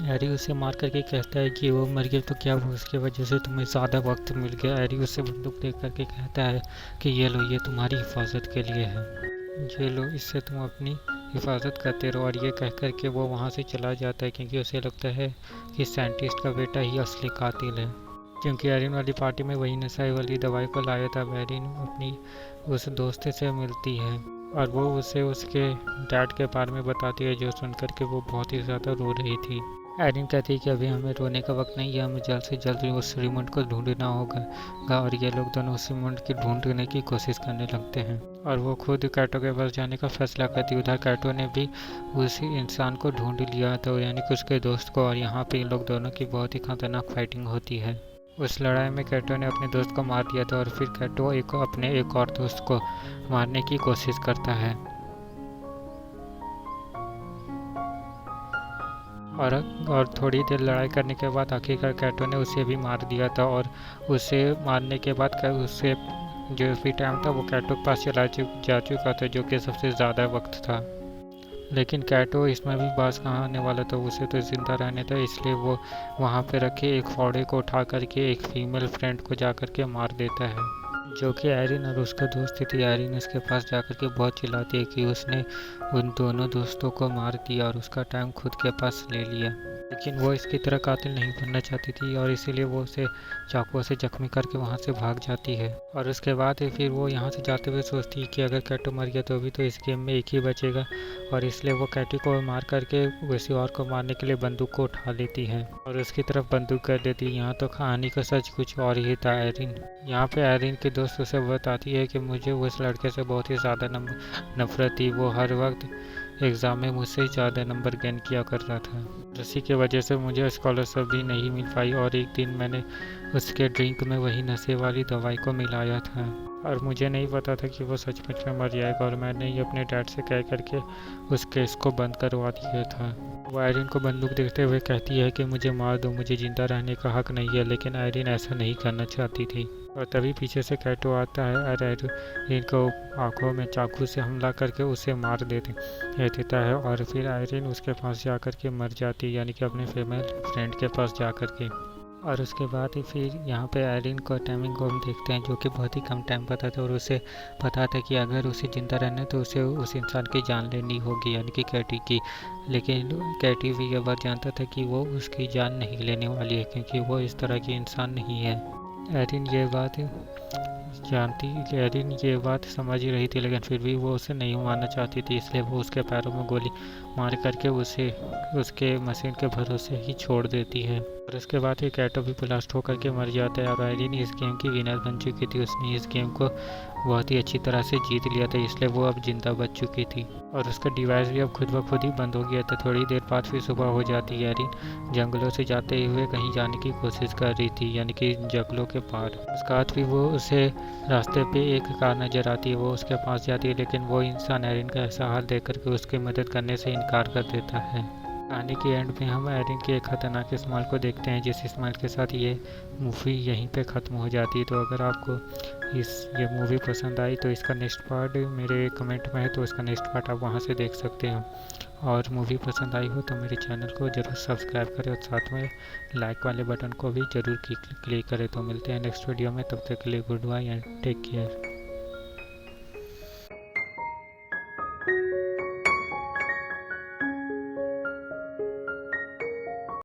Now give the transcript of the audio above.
Harry उसे मार करके कहता है कि वो मर गया तो क्या हुआ, उसकी वजह से तुम्हें ज़्यादा वक्त मिल गया। हैरी उसे बंदूक दे करके कहता है कि ये लो, ये तुम्हारी हिफाजत के लिए है, ये लो, इससे तुम अपनी हिफाजत करते रहो। और ये कह कर के वो वहाँ से चला जाता है, क्योंकि उसे लगता है कि साइंटिस्ट का बेटा ही असली कातिल है। क्योंकि एरिन वाली पार्टी में वही नशे वाली दवाई को लाया था। एरिन अपनी उस दोस्त से मिलती है और वो उसे उसके डैड के बारे में बताती है, जो सुनकर के वो बहुत ही ज़्यादा रो रही थी। एरिन कहती है कि अभी हमें रोने का वक्त नहीं है, हमें जल्द से जल्द उस रिमोट को ढूंढना होगा। और ये लोग दोनों उस रिमोट की ढूंढने की कोशिश करने लगते हैं और वो खुद कैटो के पास जाने का फैसला करती है। उधर कैटो ने भी उसी इंसान को ढूंढ लिया था, यानी कि उसके दोस्त को। और यहाँ पे इन लोग दोनों की बहुत ही खतरनाक फाइटिंग होती है। उस लड़ाई में कैटो ने अपने दोस्त को मार दिया था और फिर कैटो अपने एक और दोस्त को मारने की कोशिश करता है। और थोड़ी देर लड़ाई करने के बाद आखिरकार कैटो ने उसे भी मार दिया था। और उसे मारने के बाद उसे जो भी टाइम था वो कैटो के पास जा चुका था, जो कि सबसे ज़्यादा वक्त था। लेकिन कैटो इसमें भी बाज कहाँ आने वाला था, उसे तो ज़िंदा रहने था। इसलिए वो वहाँ पे रखे एक फावड़े को उठा करके एक फीमेल फ्रेंड को जा करके मार देता है, जो कि एरिन और उसका दोस्त थी। एरिन उसके पास जा करके बहुत चिल्लाती है कि उसने उन दोनों दोस्तों को मार दिया और उसका टाइम खुद के पास ले लिया। लेकिन वो इसकी तरह कातिल नहीं बनना चाहती थी और इसीलिए वो उसे चाकुओं से जख्मी करके वहाँ से भाग जाती है। और उसके बाद फिर वो यहाँ से जाते हुए सोचती है कि अगर कैटो मर गया तो अभी तो इस गेम में एक ही बचेगा। और इसलिए वो कैटो को मार करके किसी और को मारने के लिए बंदूक को उठा लेती है और उसकी तरफ बंदूक कर देती है। यहाँ तो कहानी का सच कुछ और ही था। एरिन यहाँ पे एरिन के दोस्त उसे बताती है कि मुझे उस लड़के से बहुत ही ज़्यादा नफरत थी, वो हर वक्त एग्ज़ाम में मुझसे ज़्यादा नंबर गेन किया करता था। उसी की वजह से मुझे स्कॉलरशिप भी नहीं मिल पाई और एक दिन मैंने उसके ड्रिंक में वही नशे वाली दवाई को मिलाया था और मुझे नहीं पता था कि वो सचमुच में मर जाएगा। और मैंने ही अपने डैड से कह करके उस केस को बंद करवा दिया था। वो आयरिन को बंदूक देखते हुए कहती है कि मुझे मार दो, मुझे जिंदा रहने का हक नहीं है। लेकिन आयरिन ऐसा नहीं करना चाहती थी और तभी पीछे से कैटो आता है और आयरिन को आंखों में चाकू से हमला करके उसे मार देता है। और फिर आयरिन उसके पास जा कर के मर जाती है, यानी कि अपने फीमेल फ्रेंड के पास जा कर के। और उसके बाद फिर यहाँ पे आयरिन को टाइमिंग को हम देखते हैं, जो कि बहुत ही कम टाइम पता था और उसे पता था कि अगर उसे जिंदा रहना है तो उसे उस इंसान की जान लेनी होगी, यानी कि कैटी की। लेकिन कैटी भी ये बात जानता था कि वो उसकी जान नहीं लेने वाली है, क्योंकि वो इस तरह की इंसान नहीं है। एरिन ये बात समझ ही रही थी, लेकिन फिर भी वो उसे नहीं मारना चाहती थी। इसलिए वो उसके पैरों में गोली मार करके उसे उसके मशीन के भरोसे ही छोड़ देती है। और उसके बाद ही कैटो भी ब्लास्ट होकर के मर जाता है और एरिन इस गेम की विनर बन चुकी थी। उसने इस गेम को बहुत ही अच्छी तरह से जीत लिया था, इसलिए वो अब जिंदा बच चुकी थी और उसका डिवाइस भी अब खुद ब खुद ही बंद हो गया था। थोड़ी देर बाद फिर सुबह हो जाती है। एरिन जंगलों से जाते हुए कहीं जाने की कोशिश कर रही थी, यानी कि जंगलों के पार। उसके बाद फिर वो उसे रास्ते पे एक कार नज़र आती है, वो उसके पास जाती है, लेकिन वो इंसान एरिन का ऐसा हाल देख करके उसकी मदद करने से इनकार कर देता है। कहानी के एंड में हम एरिन के एक खतरनाक स्माइल को देखते हैं, जिस स्माइल के साथ ये मूवी यहीं पे ख़त्म हो जाती है। तो अगर आपको ये मूवी पसंद आई तो इसका नेक्स्ट पार्ट मेरे कमेंट में है, तो इसका नेक्स्ट पार्ट आप वहाँ से देख सकते हो। और मूवी पसंद आई हो तो मेरे चैनल को ज़रूर सब्सक्राइब करें और साथ में लाइक वाले बटन को भी ज़रूर क्लिक करें। तो मिलते हैं नेक्स्ट वीडियो में, तब तक के लिए good bye and take care.